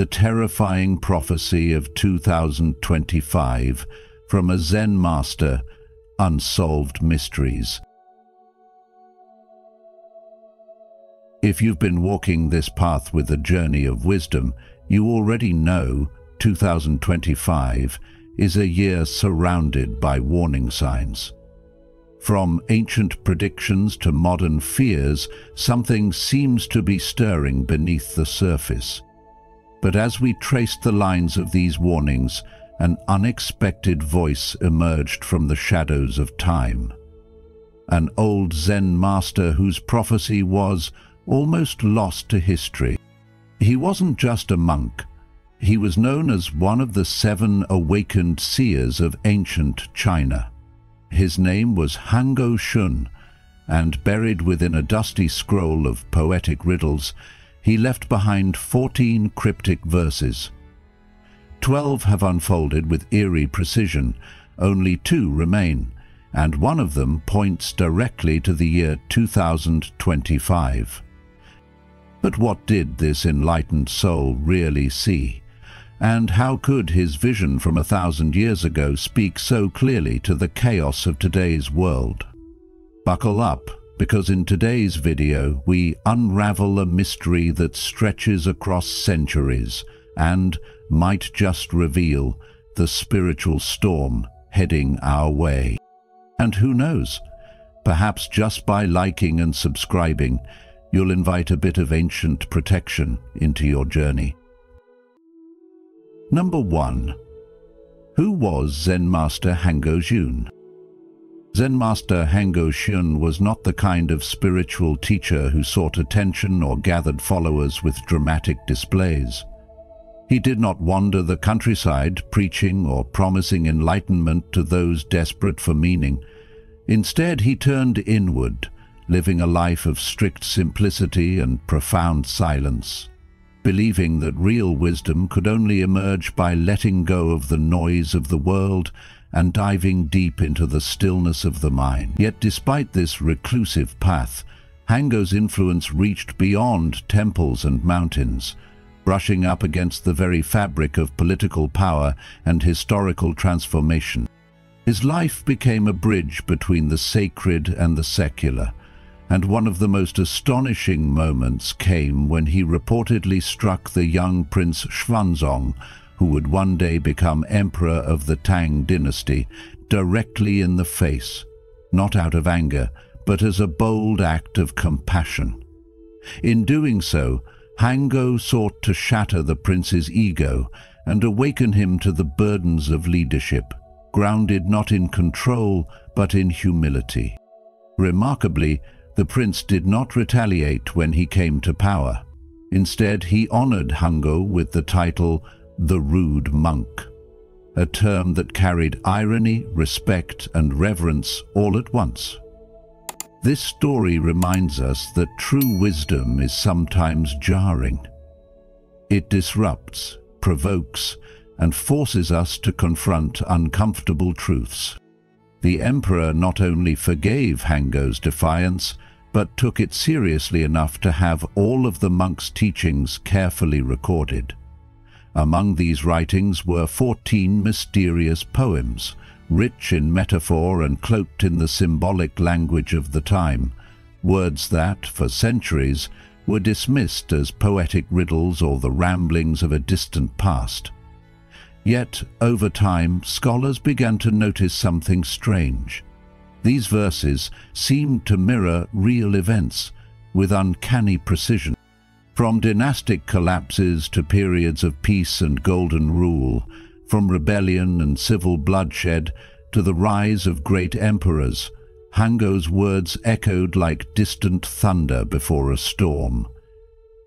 the terrifying prophecy of 2025 from a Zen Master, Unsolved Mysteries. If you've been walking this path with a journey of wisdom, you already know 2025 is a year surrounded by warning signs. From ancient predictions to modern fears, something seems to be stirring beneath the surface. But as we traced the lines of these warnings, an unexpected voice emerged from the shadows of time. An old Zen master whose prophecy was almost lost to history. He wasn't just a monk. He was known as one of the 7 awakened seers of ancient China. His name was Hango Xiun, and buried within a dusty scroll of poetic riddles, he left behind 14 cryptic verses. 12 have unfolded with eerie precision, only 2 remain, and one of them points directly to the year 2025. But what did this enlightened soul really see? And how could his vision from 1,000 years ago speak so clearly to the chaos of today's world? Buckle up, because in today's video we unravel a mystery that stretches across centuries and might just reveal the spiritual storm heading our way. And who knows, perhaps just by liking and subscribing, you'll invite a bit of ancient protection into your journey. Number 1. Who was Zen Master Hango Xiun? Zen Master Hango Xiun was not the kind of spiritual teacher who sought attention or gathered followers with dramatic displays. He did not wander the countryside preaching or promising enlightenment to those desperate for meaning. Instead, he turned inward, living a life of strict simplicity and profound silence, believing that real wisdom could only emerge by letting go of the noise of the world and diving deep into the stillness of the mind. Yet despite this reclusive path, Hango's influence reached beyond temples and mountains, brushing up against the very fabric of political power and historical transformation. His life became a bridge between the sacred and the secular, and one of the most astonishing moments came when he reportedly struck the young Prince Xuanzong, who would one day become emperor of the Tang Dynasty, directly in the face, not out of anger, but as a bold act of compassion. In doing so, Hango sought to shatter the prince's ego and awaken him to the burdens of leadership, grounded not in control but in humility. Remarkably, the prince did not retaliate when he came to power. Instead, he honored Hango with the title the Rude Monk, a term that carried irony, respect, and reverence all at once. This story reminds us that true wisdom is sometimes jarring. It disrupts, provokes, and forces us to confront uncomfortable truths. The emperor not only forgave Hango's defiance, but took it seriously enough to have all of the monk's teachings carefully recorded. Among these writings were 14 mysterious poems, rich in metaphor and cloaked in the symbolic language of the time, words that, for centuries, were dismissed as poetic riddles or the ramblings of a distant past. Yet, over time, scholars began to notice something strange. These verses seemed to mirror real events with uncanny precision. From dynastic collapses to periods of peace and golden rule, from rebellion and civil bloodshed to the rise of great emperors, Hango's words echoed like distant thunder before a storm.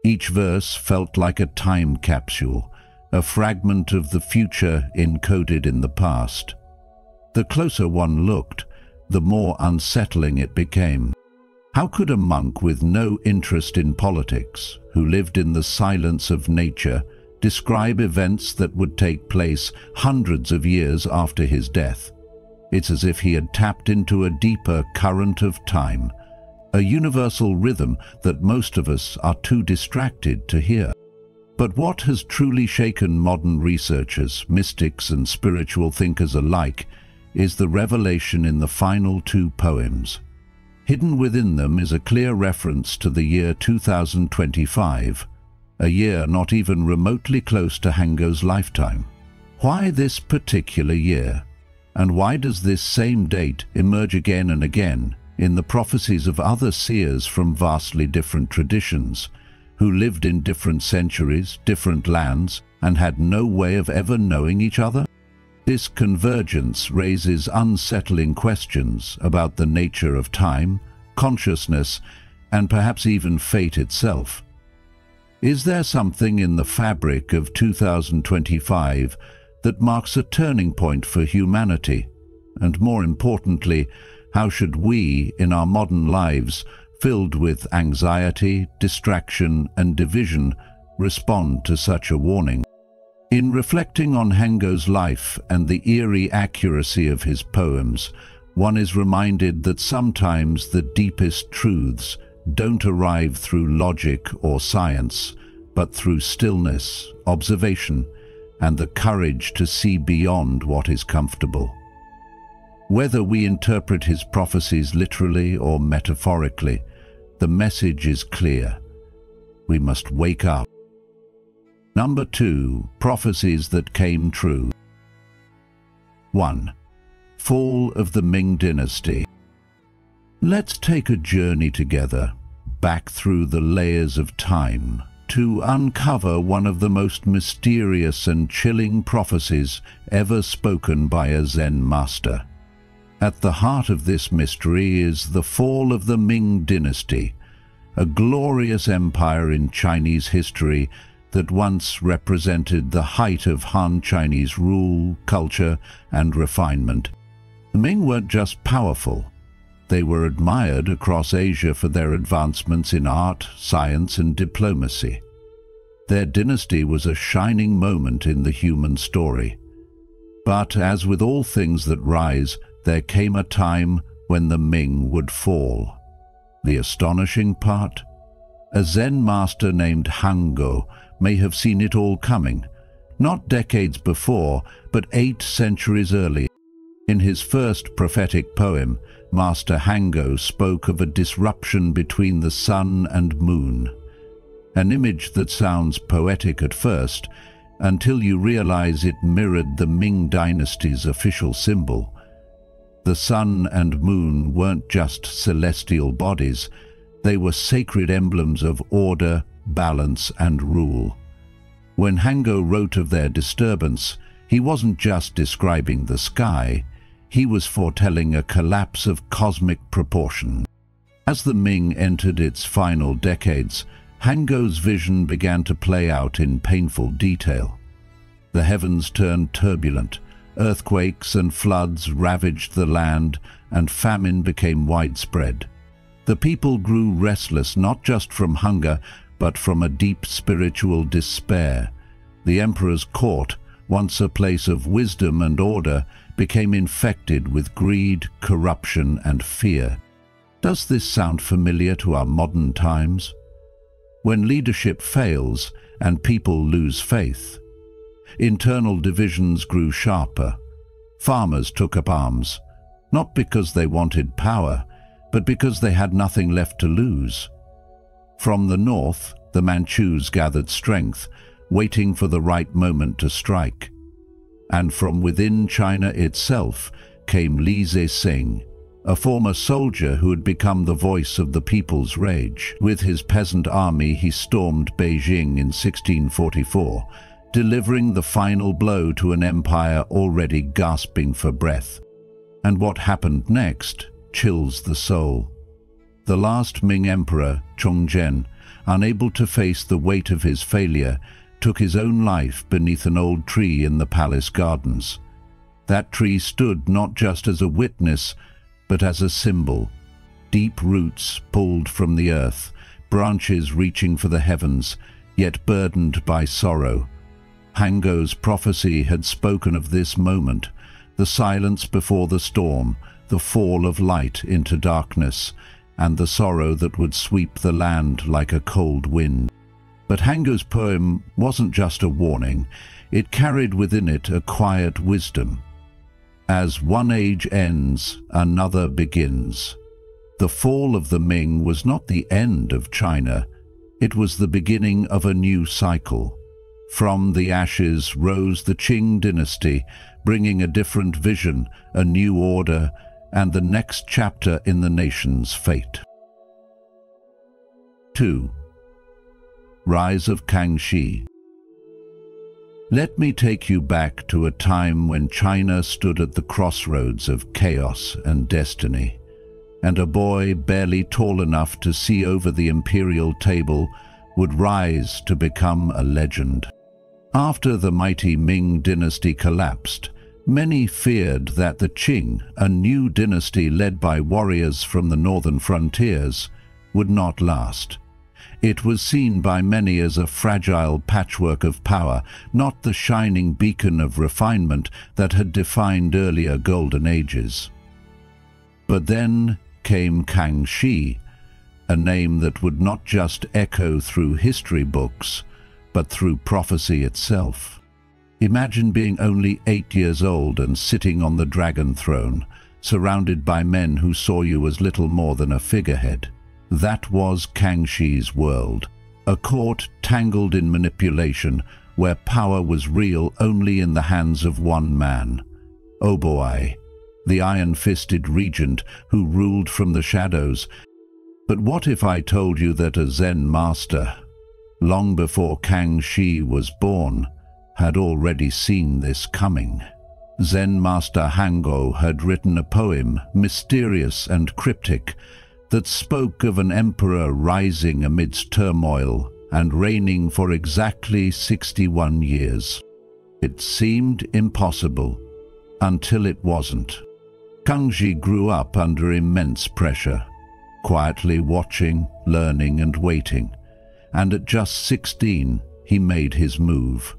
Each verse felt like a time capsule, a fragment of the future encoded in the past. The closer one looked, the more unsettling it became. How could a monk with no interest in politics, who lived in the silence of nature, describe events that would take place hundreds of years after his death? It's as if he had tapped into a deeper current of time, a universal rhythm that most of us are too distracted to hear. But what has truly shaken modern researchers, mystics and spiritual thinkers alike is the revelation in the final two poems. Hidden within them is a clear reference to the year 2025, a year not even remotely close to Hango's lifetime. Why this particular year? And why does this same date emerge again and again in the prophecies of other seers from vastly different traditions, who lived in different centuries, different lands, and had no way of ever knowing each other? This convergence raises unsettling questions about the nature of time, consciousness, and perhaps even fate itself. Is there something in the fabric of 2025 that marks a turning point for humanity? And more importantly, how should we, in our modern lives, filled with anxiety, distraction, and division, respond to such a warning? In reflecting on Hango's life and the eerie accuracy of his poems, one is reminded that sometimes the deepest truths don't arrive through logic or science, but through stillness, observation, and the courage to see beyond what is comfortable. Whether we interpret his prophecies literally or metaphorically, the message is clear. We must wake up. Number 2. Prophecies that came true. 1. Fall of the Ming Dynasty. Let's take a journey together, back through the layers of time, to uncover one of the most mysterious and chilling prophecies ever spoken by a Zen master. At the heart of this mystery is the fall of the Ming Dynasty, a glorious empire in Chinese history that once represented the height of Han Chinese rule, culture, and refinement. The Ming weren't just powerful. They were admired across Asia for their advancements in art, science, and diplomacy. Their dynasty was a shining moment in the human story. But as with all things that rise, there came a time when the Ming would fall. The astonishing part? A Zen master named Hango may have seen it all coming, not decades before, but 8 centuries earlier. In his first prophetic poem, Master Hango spoke of a disruption between the sun and moon, an image that sounds poetic at first, until you realize it mirrored the Ming Dynasty's official symbol. The sun and moon weren't just celestial bodies, they were sacred emblems of order, balance, and rule. When Hango wrote of their disturbance, he wasn't just describing the sky, he was foretelling a collapse of cosmic proportion. As the Ming entered its final decades, Hango's vision began to play out in painful detail. The heavens turned turbulent, earthquakes and floods ravaged the land, and famine became widespread. The people grew restless not just from hunger, but from a deep spiritual despair. The emperor's court, once a place of wisdom and order, became infected with greed, corruption, and fear. Does this sound familiar to our modern times? When leadership fails and people lose faith, internal divisions grew sharper. Farmers took up arms, not because they wanted power, but because they had nothing left to lose. From the north, the Manchus gathered strength, waiting for the right moment to strike. And from within China itself came Li Zexing, a former soldier who had become the voice of the people's rage. With his peasant army, he stormed Beijing in 1644, delivering the final blow to an empire already gasping for breath. And what happened next chills the soul. The last Ming emperor, Chongzhen, unable to face the weight of his failure, took his own life beneath an old tree in the palace gardens. That tree stood not just as a witness, but as a symbol. Deep roots pulled from the earth, branches reaching for the heavens, yet burdened by sorrow. Hango's prophecy had spoken of this moment, the silence before the storm, the fall of light into darkness, and the sorrow that would sweep the land like a cold wind. But Hango's poem wasn't just a warning, it carried within it a quiet wisdom. As one age ends, another begins. The fall of the Ming was not the end of China, it was the beginning of a new cycle. From the ashes rose the Qing dynasty, bringing a different vision, a new order, and the next chapter in the nation's fate. 2. Rise of Kangxi. Let me take you back to a time when China stood at the crossroads of chaos and destiny, and a boy barely tall enough to see over the imperial table would rise to become a legend. After the mighty Ming dynasty collapsed, many feared that the Qing, a new dynasty led by warriors from the northern frontiers, would not last. It was seen by many as a fragile patchwork of power, not the shining beacon of refinement that had defined earlier golden ages. But then came Kangxi, a name that would not just echo through history books, but through prophecy itself. Imagine being only 8 years old and sitting on the dragon throne, surrounded by men who saw you as little more than a figurehead. That was Kangxi's world, a court tangled in manipulation where power was real only in the hands of one man, Oboi, the iron-fisted regent who ruled from the shadows. But what if I told you that a Zen master, long before Kangxi was born, had already seen this coming? Zen Master Hango had written a poem, mysterious and cryptic, that spoke of an emperor rising amidst turmoil and reigning for exactly 61 years. It seemed impossible until it wasn't. Kangxi grew up under immense pressure, quietly watching, learning and waiting, and at just 16 he made his move.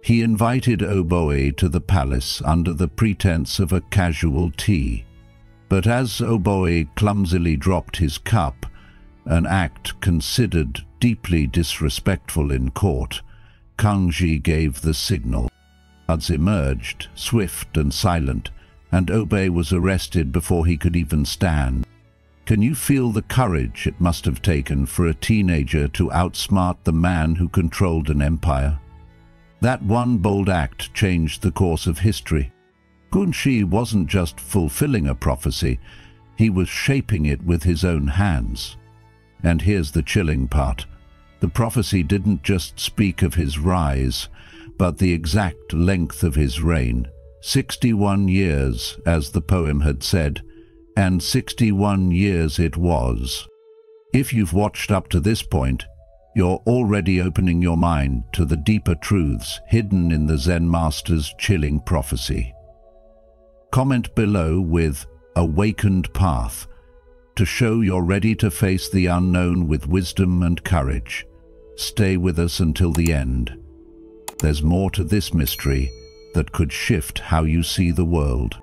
He invited Oboi to the palace under the pretense of a casual tea. But as Oboi clumsily dropped his cup, an act considered deeply disrespectful in court, Kangxi gave the signal. Guards emerged, swift and silent, and Obei was arrested before he could even stand. Can you feel the courage it must have taken for a teenager to outsmart the man who controlled an empire? That one bold act changed the course of history. Kangxi wasn't just fulfilling a prophecy, he was shaping it with his own hands. And here's the chilling part. The prophecy didn't just speak of his rise, but the exact length of his reign. 61 years, as the poem had said, and 61 years it was. If you've watched up to this point, you're already opening your mind to the deeper truths hidden in the Zen Master's chilling prophecy. Comment below with "Awakened Path" to show you're ready to face the unknown with wisdom and courage. Stay with us until the end. There's more to this mystery that could shift how you see the world.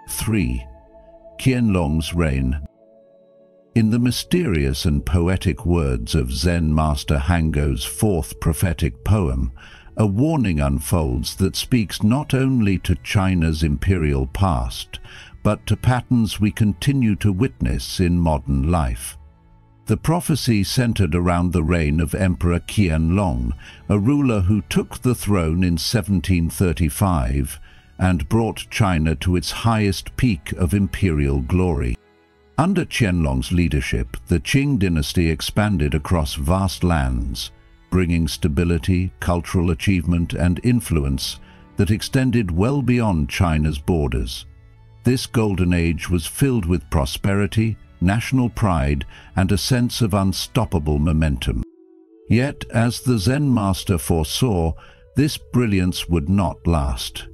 3. Qianlong's reign. In the mysterious and poetic words of Zen Master Hango's fourth prophetic poem, a warning unfolds that speaks not only to China's imperial past, but to patterns we continue to witness in modern life. The prophecy centered around the reign of Emperor Qianlong, a ruler who took the throne in 1735 and brought China to its highest peak of imperial glory. Under Qianlong's leadership, the Qing dynasty expanded across vast lands, bringing stability, cultural achievement and influence that extended well beyond China's borders. This golden age was filled with prosperity, national pride, and a sense of unstoppable momentum. Yet, as the Zen Master foresaw, this brilliance would not last.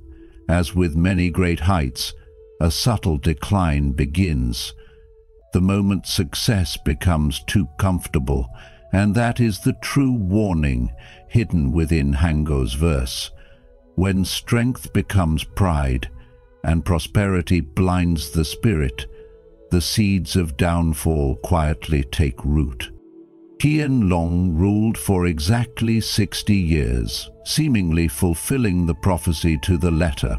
As with many great heights, a subtle decline begins. The moment success becomes too comfortable, and that is the true warning hidden within Hango's verse. When strength becomes pride, and prosperity blinds the spirit, the seeds of downfall quietly take root. Qianlong ruled for exactly 60 years, seemingly fulfilling the prophecy to the letter.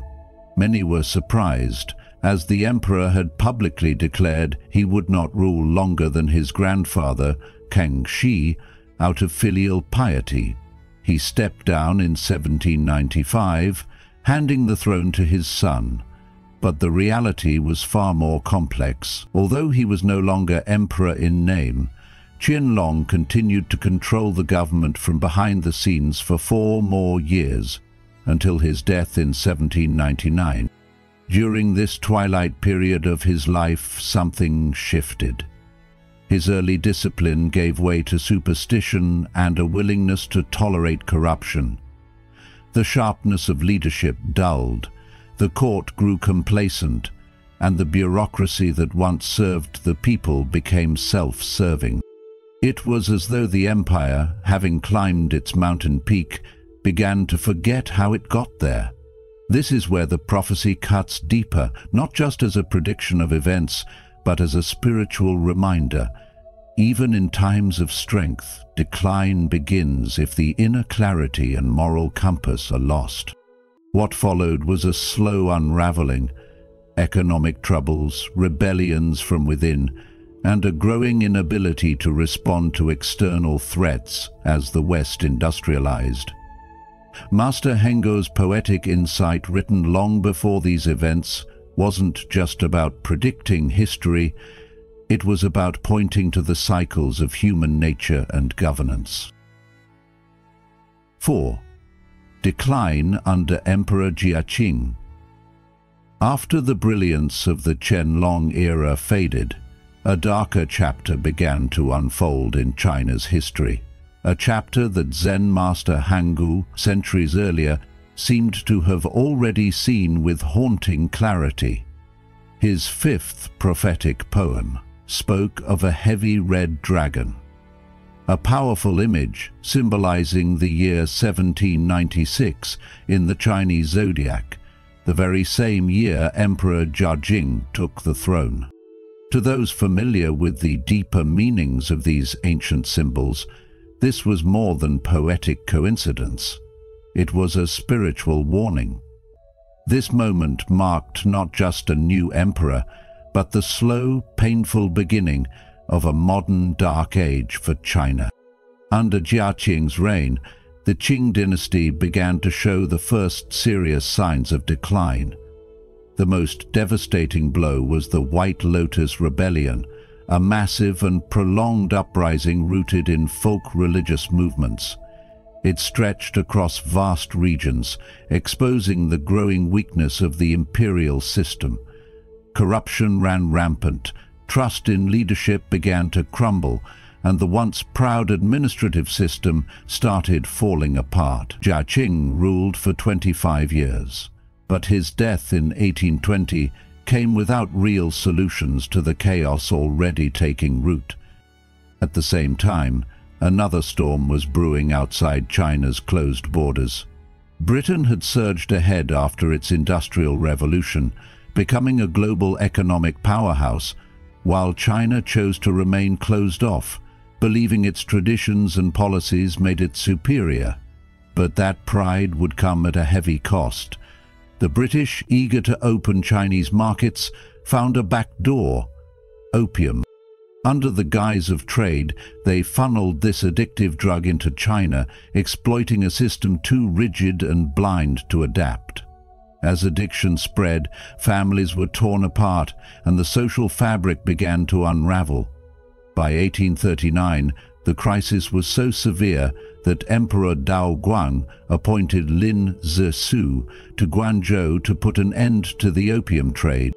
Many were surprised, as the emperor had publicly declared he would not rule longer than his grandfather, Kangxi, out of filial piety. He stepped down in 1795, handing the throne to his son. But the reality was far more complex. Although he was no longer emperor in name, Qianlong continued to control the government from behind the scenes for 4 more years, until his death in 1799. During this twilight period of his life, something shifted. His early discipline gave way to superstition and a willingness to tolerate corruption. The sharpness of leadership dulled, the court grew complacent, and the bureaucracy that once served the people became self-serving. It was as though the empire, having climbed its mountain peak, began to forget how it got there. This is where the prophecy cuts deeper, not just as a prediction of events, but as a spiritual reminder. Even in times of strength, decline begins if the inner clarity and moral compass are lost. What followed was a slow unraveling: economic troubles, rebellions from within, and a growing inability to respond to external threats as the West industrialized. Master Hango's poetic insight, written long before these events, wasn't just about predicting history, it was about pointing to the cycles of human nature and governance. 4. Decline under Emperor Jiaqing. After the brilliance of the Qianlong era faded, a darker chapter began to unfold in China's history, a chapter that Zen Master Hango, centuries earlier, seemed to have already seen with haunting clarity. His 5th prophetic poem spoke of a heavy red dragon, a powerful image symbolizing the year 1796 in the Chinese zodiac, the very same year Emperor Jiaqing took the throne. To those familiar with the deeper meanings of these ancient symbols, this was more than poetic coincidence. It was a spiritual warning. This moment marked not just a new emperor, but the slow, painful beginning of a modern dark age for China. Under Jiaqing's reign, the Qing dynasty began to show the first serious signs of decline. The most devastating blow was the White Lotus Rebellion, a massive and prolonged uprising rooted in folk religious movements. It stretched across vast regions, exposing the growing weakness of the imperial system. Corruption ran rampant, trust in leadership began to crumble, and the once proud administrative system started falling apart. Jiaqing ruled for 25 years. But his death in 1820 came without real solutions to the chaos already taking root. At the same time, another storm was brewing outside China's closed borders. Britain had surged ahead after its Industrial Revolution, becoming a global economic powerhouse, while China chose to remain closed off, believing its traditions and policies made it superior. But that pride would come at a heavy cost. The British, eager to open Chinese markets, found a back door: opium. Under the guise of trade, they funneled this addictive drug into China, exploiting a system too rigid and blind to adapt. As addiction spread, families were torn apart and the social fabric began to unravel. By 1839, the crisis was so severe that Emperor Dao Guang appointed Lin Zexu to Guangzhou to put an end to the opium trade.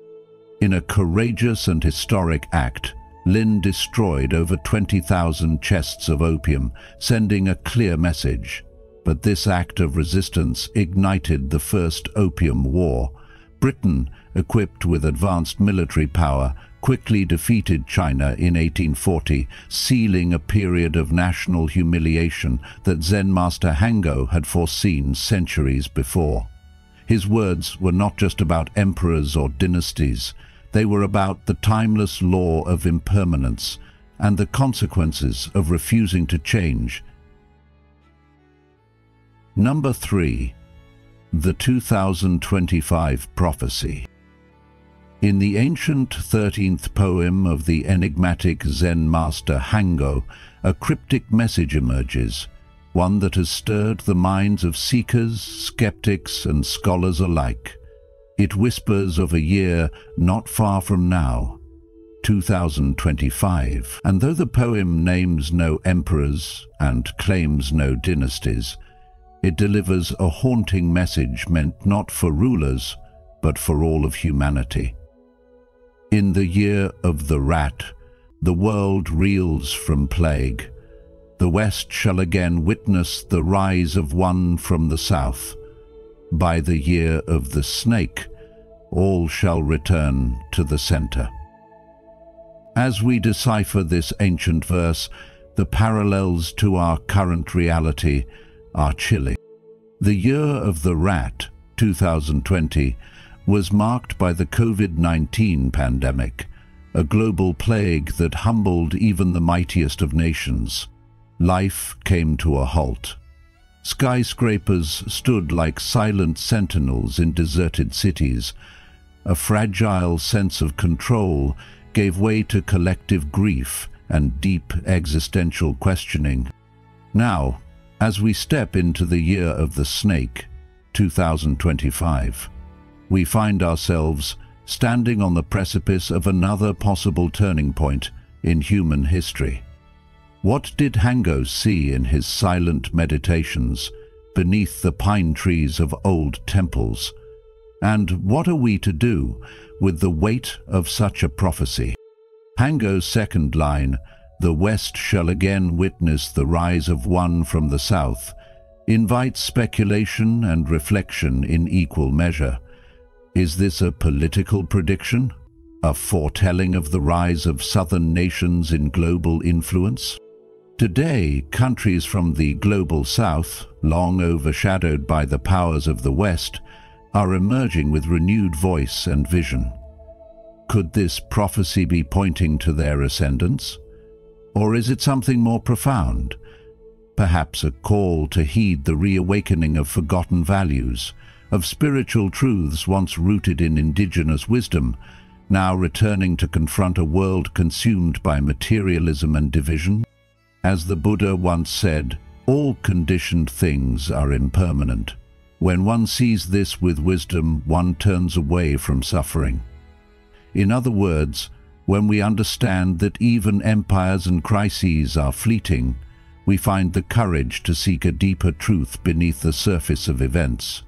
In a courageous and historic act, Lin destroyed over 20,000 chests of opium, sending a clear message. But this act of resistance ignited the First Opium War. Britain, equipped with advanced military power, quickly defeated China in 1840, sealing a period of national humiliation that Zen Master Hango had foreseen centuries before. His words were not just about emperors or dynasties. They were about the timeless law of impermanence, and the consequences of refusing to change. Number 3. The 2025 Prophecy. In the ancient 13th poem of the enigmatic Zen Master Hango, a cryptic message emerges, one that has stirred the minds of seekers, skeptics, and scholars alike. It whispers of a year not far from now, 2025, and though the poem names no emperors and claims no dynasties, it delivers a haunting message meant not for rulers, but for all of humanity. In the year of the rat, the world reels from plague. The West shall again witness the rise of one from the South. By the year of the snake, all shall return to the center. As we decipher this ancient verse, the parallels to our current reality are chilling. The year of the rat, 2020, was marked by the COVID-19 pandemic, a global plague that humbled even the mightiest of nations. Life came to a halt. Skyscrapers stood like silent sentinels in deserted cities. A fragile sense of control gave way to collective grief and deep existential questioning. Now, as we step into the year of the snake, 2025, we find ourselves standing on the precipice of another possible turning point in human history. What did Hango see in his silent meditations beneath the pine trees of old temples? And what are we to do with the weight of such a prophecy? Hango's second line, "The West shall again witness the rise of one from the South," invites speculation and reflection in equal measure. Is this a political prediction? A foretelling of the rise of southern nations in global influence? Today, countries from the global South, long overshadowed by the powers of the West, are emerging with renewed voice and vision. Could this prophecy be pointing to their ascendance? Or is it something more profound? Perhaps a call to heed the reawakening of forgotten values, of spiritual truths once rooted in indigenous wisdom, now returning to confront a world consumed by materialism and division? As the Buddha once said, all conditioned things are impermanent. When one sees this with wisdom, one turns away from suffering. In other words, when we understand that even empires and crises are fleeting, we find the courage to seek a deeper truth beneath the surface of events.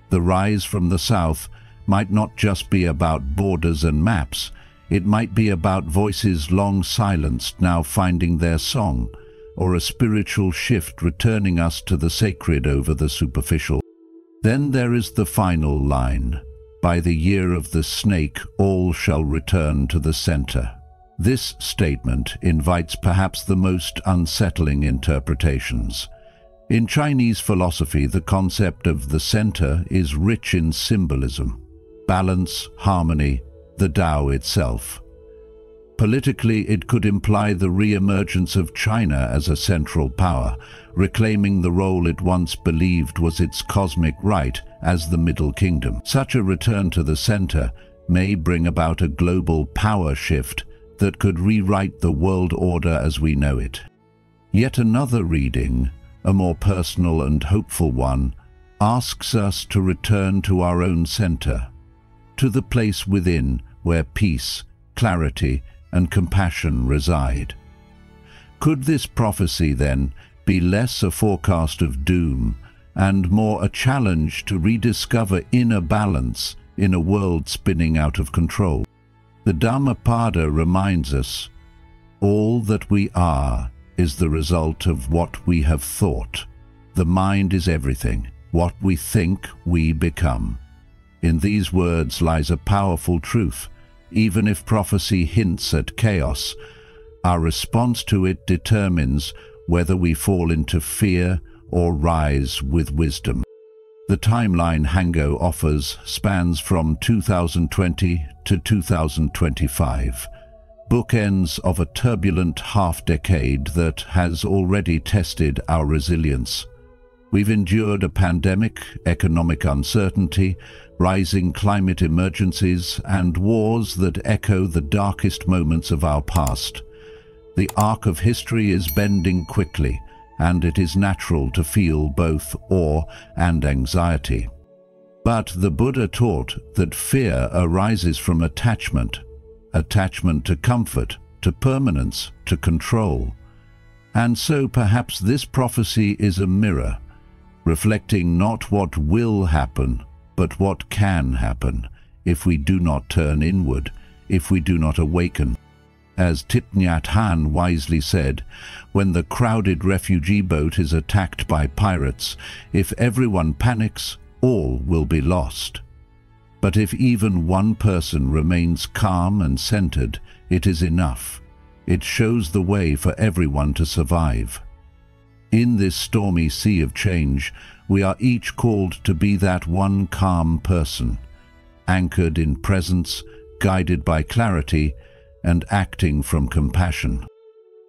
The rise from the South might not just be about borders and maps. It might be about voices long silenced now finding their song, or a spiritual shift returning us to the sacred over the superficial. Then there is the final line, "By the year of the snake, all shall return to the center." This statement invites perhaps the most unsettling interpretations. In Chinese philosophy, the concept of the center is rich in symbolism, balance, harmony, the Tao itself. Politically, it could imply the re-emergence of China as a central power, reclaiming the role it once believed was its cosmic right as the Middle Kingdom. Such a return to the center may bring about a global power shift that could rewrite the world order as we know it. Yet another reading, a more personal and hopeful one, asks us to return to our own center, to the place within where peace, clarity, and compassion reside. Could this prophecy, then, be less a forecast of doom and more a challenge to rediscover inner balance in a world spinning out of control? The Dhammapada reminds us, all that we are is the result of what we have thought. The mind is everything. What we think, we become. In these words lies a powerful truth. Even if prophecy hints at chaos, our response to it determines whether we fall into fear or rise with wisdom. The timeline Hango offers spans from 2020 to 2025. bookends of a turbulent half-decade that has already tested our resilience. We've endured a pandemic, economic uncertainty, rising climate emergencies, and wars that echo the darkest moments of our past. The arc of history is bending quickly, and it is natural to feel both awe and anxiety. But the Buddha taught that fear arises from attachment to comfort, to permanence, to control. And so perhaps this prophecy is a mirror, reflecting not what will happen, but what can happen if we do not turn inward, if we do not awaken. As Thich Nhat Hanh wisely said, when the crowded refugee boat is attacked by pirates, if everyone panics, all will be lost. But if even one person remains calm and centered, it is enough. It shows the way for everyone to survive. In this stormy sea of change, we are each called to be that one calm person, anchored in presence, guided by clarity, and acting from compassion.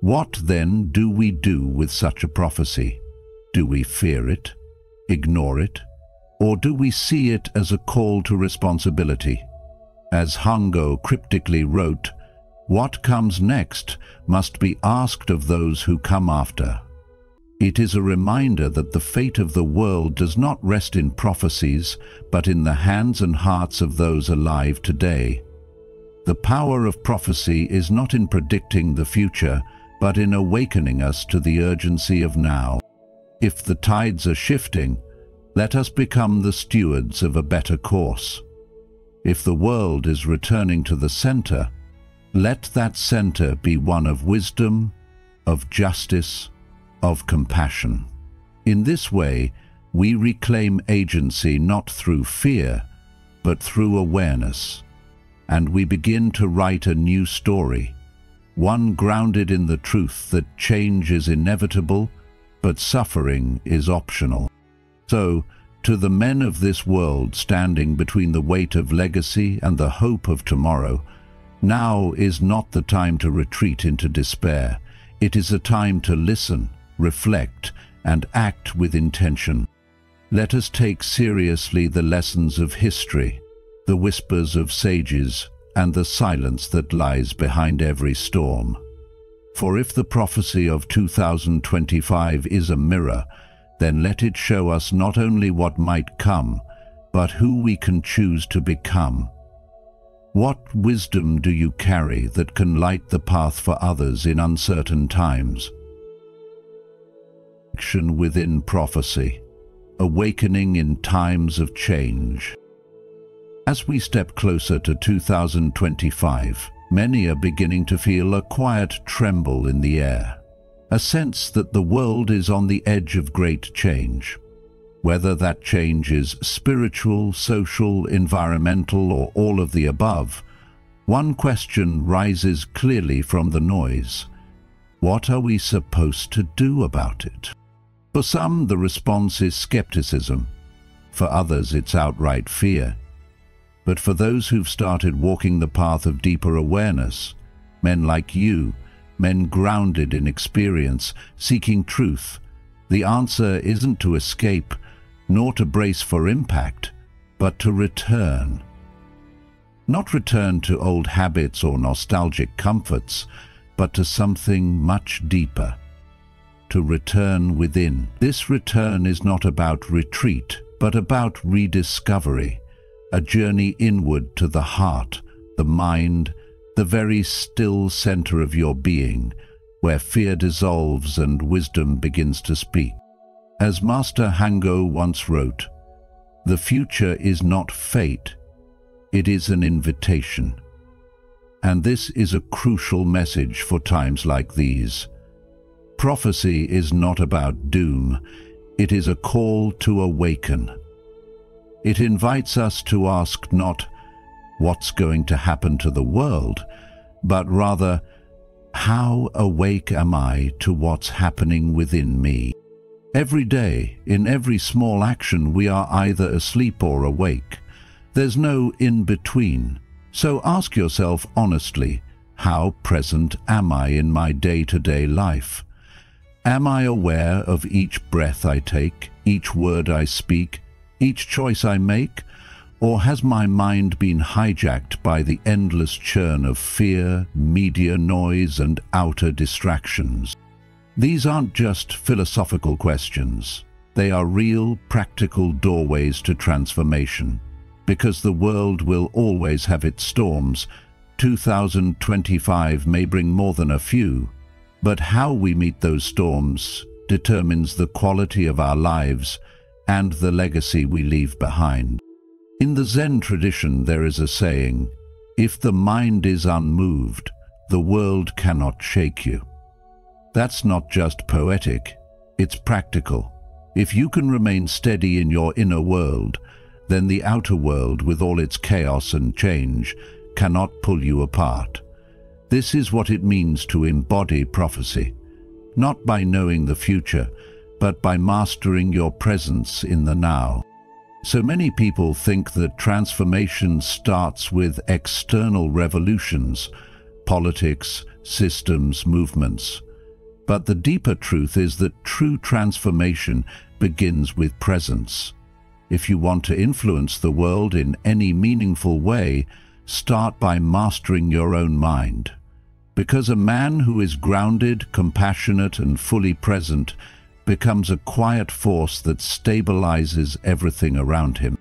What then do we do with such a prophecy? Do we fear it, ignore it, or do we see it as a call to responsibility? As Hango cryptically wrote, "What comes next must be asked of those who come after." It is a reminder that the fate of the world does not rest in prophecies, but in the hands and hearts of those alive today. The power of prophecy is not in predicting the future, but in awakening us to the urgency of now. If the tides are shifting, let us become the stewards of a better course. If the world is returning to the center, let that center be one of wisdom, of justice, of compassion. In this way, we reclaim agency not through fear, but through awareness, and we begin to write a new story, one grounded in the truth that change is inevitable, but suffering is optional. So, to the men of this world standing between the weight of legacy and the hope of tomorrow, now is not the time to retreat into despair. It is a time to listen, reflect, and act with intention. Let us take seriously the lessons of history, the whispers of sages, and the silence that lies behind every storm. For if the prophecy of 2025 is a mirror, then let it show us not only what might come, but who we can choose to become. What wisdom do you carry that can light the path for others in uncertain times? Action within prophecy, awakening in times of change. As we step closer to 2025, many are beginning to feel a quiet tremble in the air, a sense that the world is on the edge of great change. Whether that change is spiritual, social, environmental, or all of the above, one question rises clearly from the noise. What are we supposed to do about it? For some, the response is skepticism. For others, it's outright fear. But for those who've started walking the path of deeper awareness, men like you, men grounded in experience, seeking truth, the answer isn't to escape, nor to brace for impact, but to return. Not return to old habits or nostalgic comforts, but to something much deeper. To return within. This return is not about retreat, but about rediscovery, a journey inward to the heart, the mind, the very still center of your being, where fear dissolves and wisdom begins to speak. As Master Hango once wrote, "The future is not fate, it is an invitation." And this is a crucial message for times like these. Prophecy is not about doom, it is a call to awaken. It invites us to ask not, what's going to happen to the world, but rather, how awake am I to what's happening within me? Every day, in every small action, we are either asleep or awake. There's no in-between. So ask yourself honestly, how present am I in my day-to-day life? Am I aware of each breath I take, each word I speak, each choice I make? Or has my mind been hijacked by the endless churn of fear, media noise, and outer distractions? These aren't just philosophical questions. They are real, practical doorways to transformation. Because the world will always have its storms, 2025 may bring more than a few. But how we meet those storms determines the quality of our lives and the legacy we leave behind. In the Zen tradition there is a saying, "If the mind is unmoved, the world cannot shake you." That's not just poetic, it's practical. If you can remain steady in your inner world, then the outer world, with all its chaos and change, cannot pull you apart. This is what it means to embody prophecy, not by knowing the future, but by mastering your presence in the now. So many people think that transformation starts with external revolutions, politics, systems, movements. But the deeper truth is that true transformation begins with presence. If you want to influence the world in any meaningful way, start by mastering your own mind. Because a man who is grounded, compassionate, and fully present becomes a quiet force that stabilizes everything around him.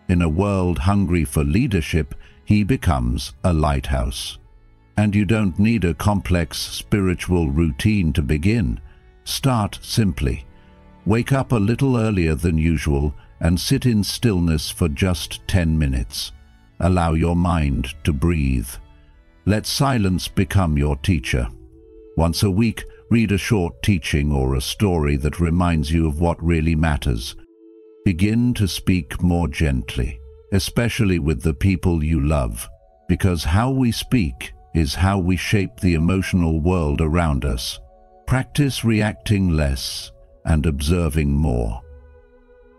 In a world hungry for leadership, he becomes a lighthouse. And you don't need a complex spiritual routine to begin. Start simply. Wake up a little earlier than usual and sit in stillness for just 10 minutes. Allow your mind to breathe. Let silence become your teacher. Once a week, read a short teaching or a story that reminds you of what really matters. Begin to speak more gently, especially with the people you love, because how we speak is how we shape the emotional world around us. Practice reacting less and observing more.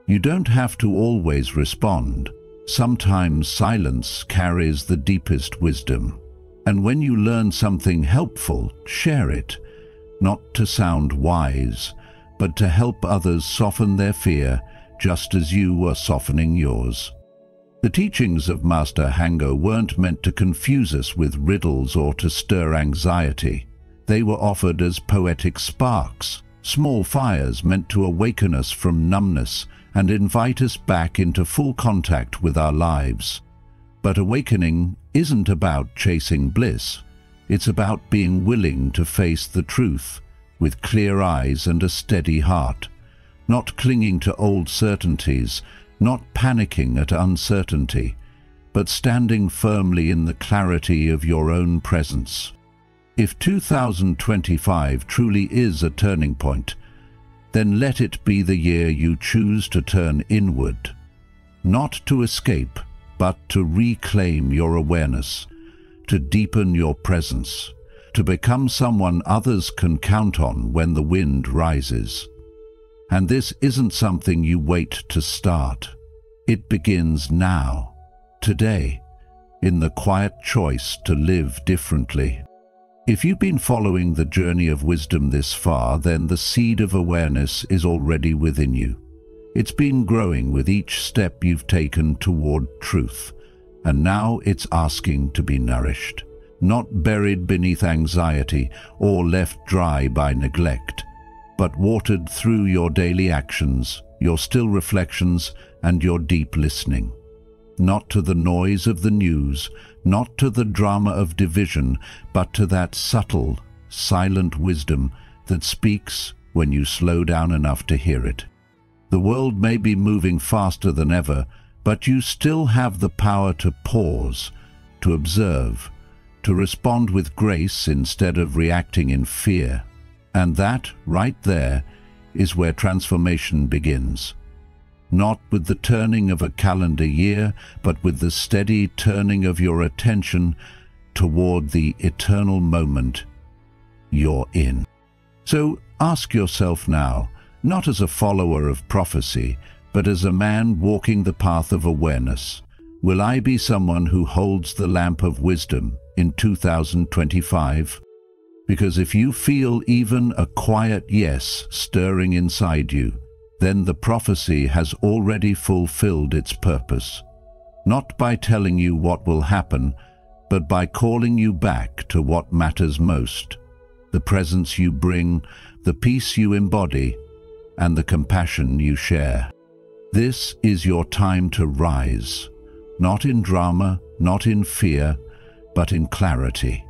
You don't have to always respond. Sometimes silence carries the deepest wisdom. And when you learn something helpful, share it. Not to sound wise, but to help others soften their fear, just as you are softening yours. The teachings of Master Hango weren't meant to confuse us with riddles or to stir anxiety. They were offered as poetic sparks, small fires meant to awaken us from numbness and invite us back into full contact with our lives. But awakening isn't about chasing bliss. It's about being willing to face the truth with clear eyes and a steady heart, not clinging to old certainties, not panicking at uncertainty, but standing firmly in the clarity of your own presence. If 2025 truly is a turning point, then let it be the year you choose to turn inward, not to escape, but to reclaim your awareness, to deepen your presence, to become someone others can count on when the wind rises. And this isn't something you wait to start. It begins now, today, in the quiet choice to live differently. If you've been following the journey of wisdom this far, then the seed of awareness is already within you. It's been growing with each step you've taken toward truth, and now it's asking to be nourished, not buried beneath anxiety or left dry by neglect, but watered through your daily actions, your still reflections, and your deep listening. Not to the noise of the news, not to the drama of division, but to that subtle, silent wisdom that speaks when you slow down enough to hear it. The world may be moving faster than ever, but you still have the power to pause, to observe, to respond with grace instead of reacting in fear. And that, right there, is where transformation begins. Not with the turning of a calendar year, but with the steady turning of your attention toward the eternal moment you're in. So ask yourself now, not as a follower of prophecy, but as a man walking the path of awareness, will I be someone who holds the lamp of wisdom in 2025? Because if you feel even a quiet yes stirring inside you, then the prophecy has already fulfilled its purpose. Not by telling you what will happen, but by calling you back to what matters most: the presence you bring, the peace you embody, and the compassion you share. This is your time to rise, not in drama, not in fear, but in clarity.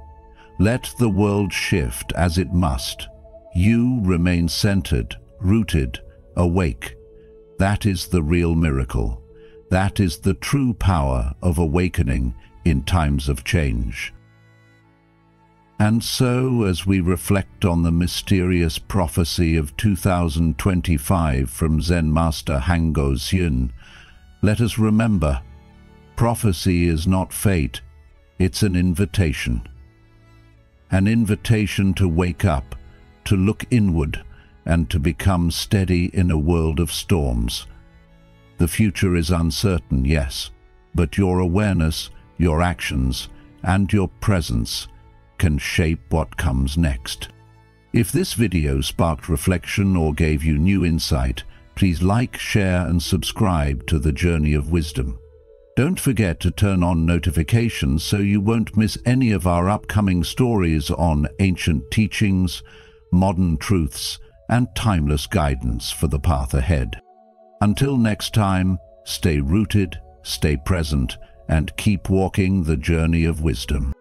Let the world shift as it must. You remain centered, rooted, awake. That is the real miracle. That is the true power of awakening in times of change. And so, as we reflect on the mysterious prophecy of 2025 from Zen Master Hango Xiun, let us remember, prophecy is not fate, it's an invitation. An invitation to wake up, to look inward, and to become steady in a world of storms. The future is uncertain, yes, but your awareness, your actions, and your presence can shape what comes next. If this video sparked reflection or gave you new insight, please like, share, and subscribe to The Journey of Wisdom. Don't forget to turn on notifications so you won't miss any of our upcoming stories on ancient teachings, modern truths, and timeless guidance for the path ahead. Until next time, stay rooted, stay present, and keep walking the journey of wisdom.